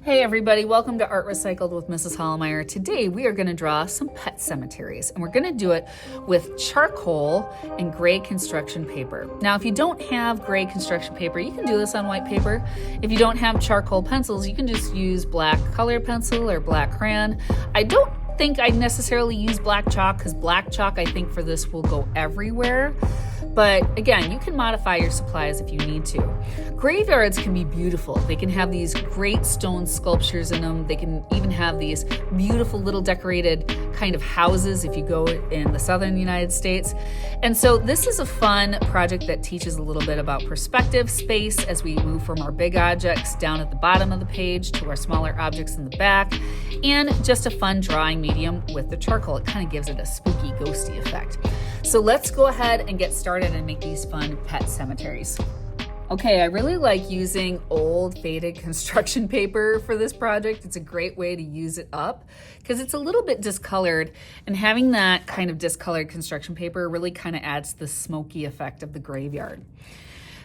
Hey everybody, welcome to Art Recycled with Mrs. Hollmeyer. Today we are going to draw some pet cemeteries, and we're going to do it with charcoal and gray construction paper. Now if you don't have gray construction paper, you can do this on white paper. If you don't have charcoal pencils, you can just use black color pencil or black crayon. I don't think I necessarily use black chalk because black chalk I think for this will go everywhere. But again, you can modify your supplies if you need to. Graveyards can be beautiful. They can have these great stone sculptures in them. They can even have these beautiful little decorated kind of houses if you go in the southern United States. And so this is a fun project that teaches a little bit about perspective, space, as we move from our big objects down at the bottom of the page to our smaller objects in the back, and just a fun drawing medium with the charcoal. It kind of gives it a spooky, ghosty effect. So let's go ahead and get started and make these fun pet cemeteries. Okay, I really like using old faded construction paper for this project. It's a great way to use it up because it's a little bit discolored, and having that kind of discolored construction paper really kind of adds the smoky effect of the graveyard.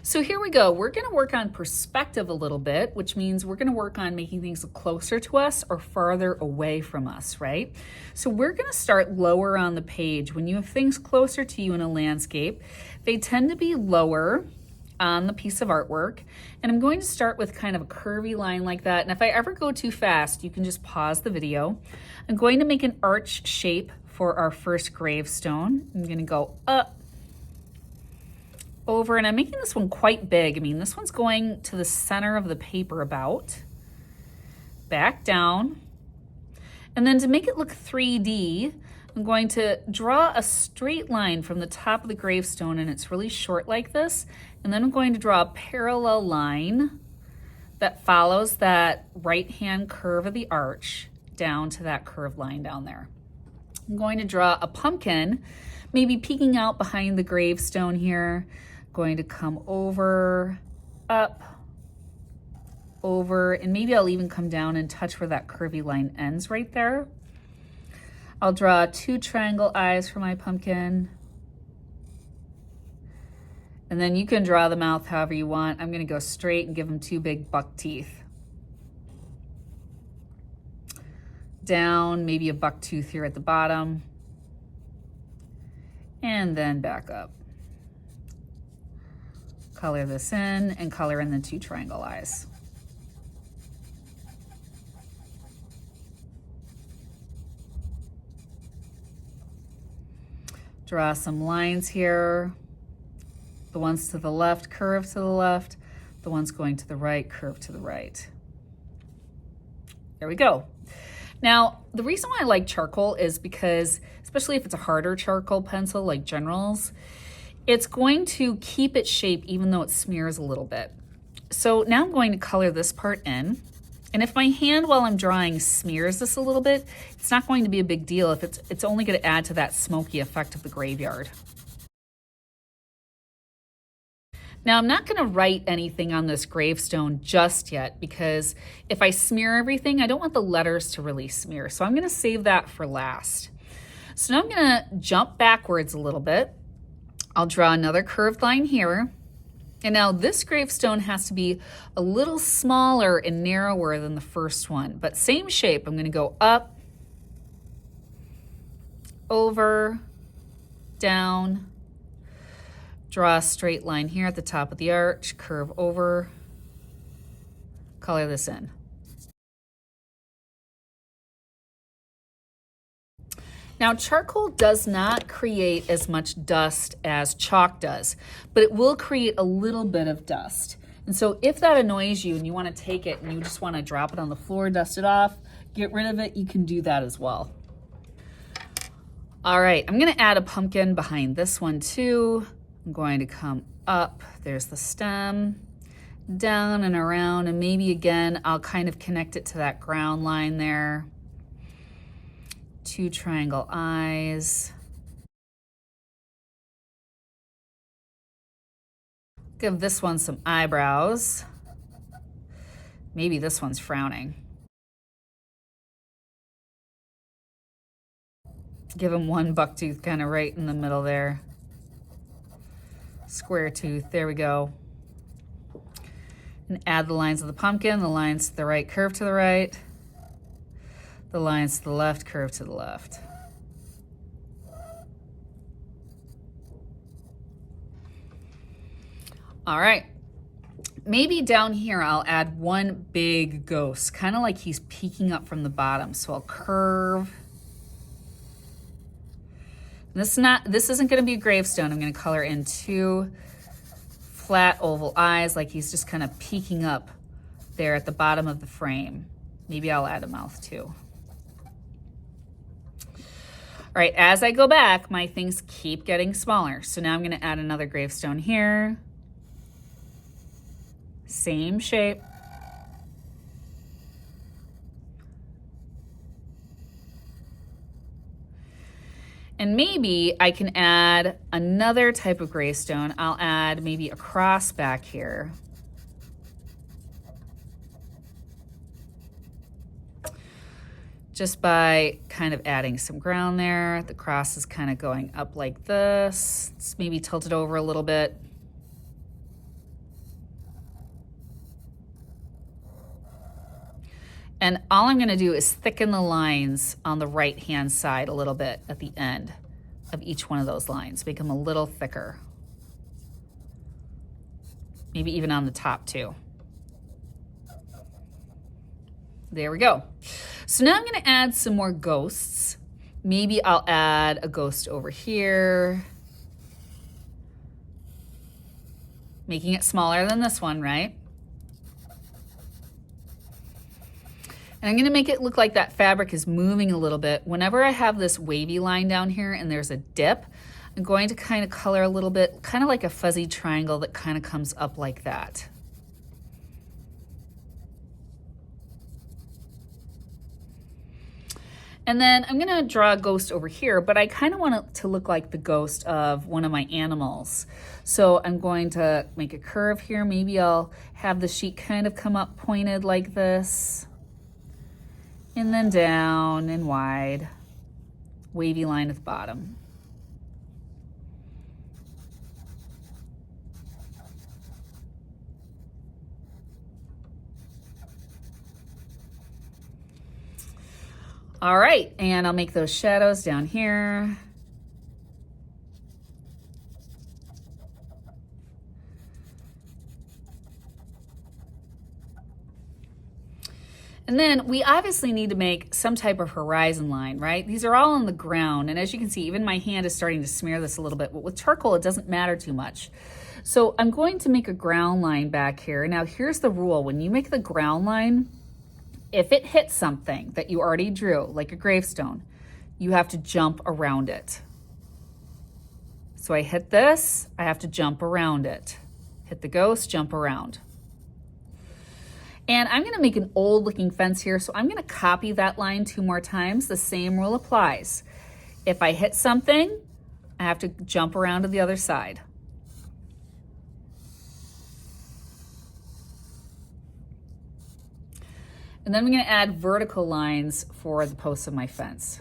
So here we go. We're going to work on perspective a little bit, which means we're going to work on making things look closer to us or farther away from us, right? So we're going to start lower on the page. When you have things closer to you in a landscape, they tend to be lower on the piece of artwork. And I'm going to start with kind of a curvy line like that. And if I ever go too fast, you can just pause the video. I'm going to make an arch shape for our first gravestone. I'm going to go up, over, and I'm making this one quite big. I mean, this one's going to the center of the paper about, back down, and then to make it look 3D, I'm going to draw a straight line from the top of the gravestone, and it's really short like this, and then I'm going to draw a parallel line that follows that right-hand curve of the arch down to that curved line down there. I'm going to draw a pumpkin, maybe peeking out behind the gravestone here. Going to come over, up, over, and maybe I'll even come down and touch where that curvy line ends right there. I'll draw 2 triangle eyes for my pumpkin. And then you can draw the mouth however you want. I'm going to go straight and give him 2 big buck teeth. Down, maybe a buck tooth here at the bottom. And then back up. Color this in and color in the 2 triangle eyes. Draw some lines here. The ones to the left curve to the left. The ones going to the right curve to the right. There we go. Now, the reason why I like charcoal is because, especially if it's a harder charcoal pencil like General's, it's going to keep its shape even though it smears a little bit. So now I'm going to color this part in. And if my hand while I'm drawing smears this a little bit, it's not going to be a big deal if it's only going to add to that smoky effect of the graveyard. Now I'm not going to write anything on this gravestone just yet because if I smear everything, I don't want the letters to really smear. So I'm going to save that for last. So now I'm going to jump backwards a little bit. I'll draw another curved line here. And now this gravestone has to be a little smaller and narrower than the first one, but same shape. I'm going to go up, over, down, draw a straight line here at the top of the arch, curve over, color this in. Now, charcoal does not create as much dust as chalk does, but it will create a little bit of dust. And so if that annoys you and you want to take it and you just want to drop it on the floor, dust it off, get rid of it, you can do that as well. All right, I'm going to add a pumpkin behind this one too. I'm going to come up, there's the stem, down and around, and maybe again, I'll kind of connect it to that ground line there. 2 triangle eyes. Give this one some eyebrows. Maybe this one's frowning. Give him 1 buck tooth kind of right in the middle there. Square tooth, there we go. And add the lines of the pumpkin, the lines to the right, curve to the right. The lines to the left, curve to the left. All right. Maybe down here I'll add one big ghost, kind of like he's peeking up from the bottom. So I'll curve. This isn't going to be a gravestone. I'm going to color in 2 flat oval eyes, like he's just kind of peeking up there at the bottom of the frame. Maybe I'll add a mouth too. All right, as I go back, my things keep getting smaller. So now I'm going to add another gravestone here. Same shape. And maybe I can add another type of gravestone. I'll add maybe a cross back here. Just by kind of adding some ground there. The cross is kind of going up like this. It's maybe tilted over a little bit. And all I'm gonna do is thicken the lines on the right-hand side a little bit at the end of each one of those lines, make them a little thicker. Maybe even on the top too. There we go. So now I'm gonna add some more ghosts. Maybe I'll add a ghost over here, making it smaller than this one, right? And I'm gonna make it look like that fabric is moving a little bit. Whenever I have this wavy line down here and there's a dip, I'm going to kind of color a little bit, kind of like a fuzzy triangle that kind of comes up like that. And then I'm gonna draw a ghost over here, but I kind of want it to look like the ghost of one of my animals. So I'm going to make a curve here. Maybe I'll have the sheet kind of come up pointed like this, and then down and wide, wavy line at the bottom. All right, and I'll make those shadows down here. And then we obviously need to make some type of horizon line, right? These are all on the ground. And as you can see, even my hand is starting to smear this a little bit, but with charcoal, it doesn't matter too much. So I'm going to make a ground line back here. Now here's the rule. When you make the ground line, if it hits something that you already drew, like a gravestone, you have to jump around it. So I hit this, I have to jump around it. Hit the ghost, jump around. And I'm gonna make an old looking fence here, so I'm gonna copy that line 2 more times. The same rule applies. If I hit something, I have to jump around to the other side. And then I'm gonna add vertical lines for the posts of my fence.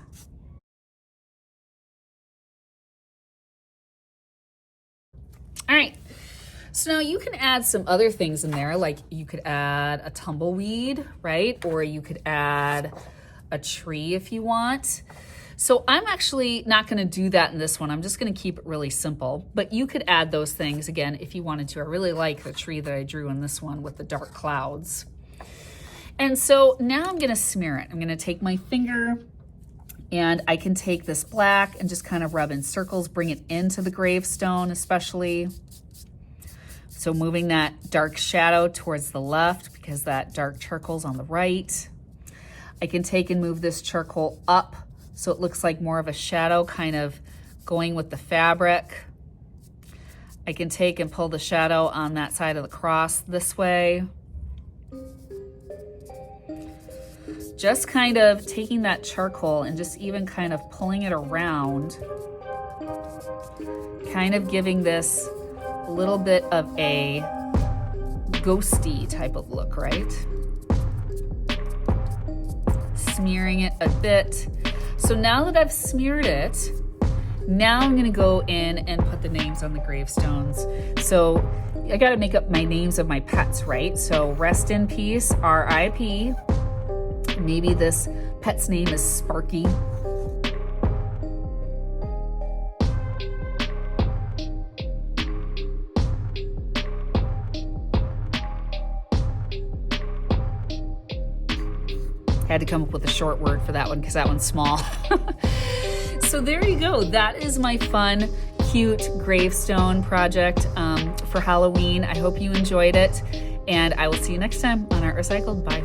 All right, so now you can add some other things in there, like you could add a tumbleweed, right? Or you could add a tree if you want. So I'm actually not gonna do that in this one. I'm just gonna keep it really simple, but you could add those things again if you wanted to. I really like the tree that I drew in this one with the dark clouds. And so now I'm gonna smear it. I'm gonna take my finger and I can take this black and just kind of rub in circles, bring it into the gravestone especially. So moving that dark shadow towards the left because that dark charcoal's on the right. I can take and move this charcoal up so it looks like more of a shadow kind of going with the fabric. I can take and pull the shadow on that side of the cross this way. Just kind of taking that charcoal and just even kind of pulling it around, kind of giving this a little bit of a ghosty type of look, right? Smearing it a bit. So now that I've smeared it, now I'm gonna go in and put the names on the gravestones. So I got to make up my names of my pets, right? So rest in peace, R.I.P. Maybe this pet's name is Sparky. Had to come up with a short word for that one because that one's small. So there you go. That is my fun, cute gravestone project for Halloween. I hope you enjoyed it, and I will see you next time on Art Recycled. Bye.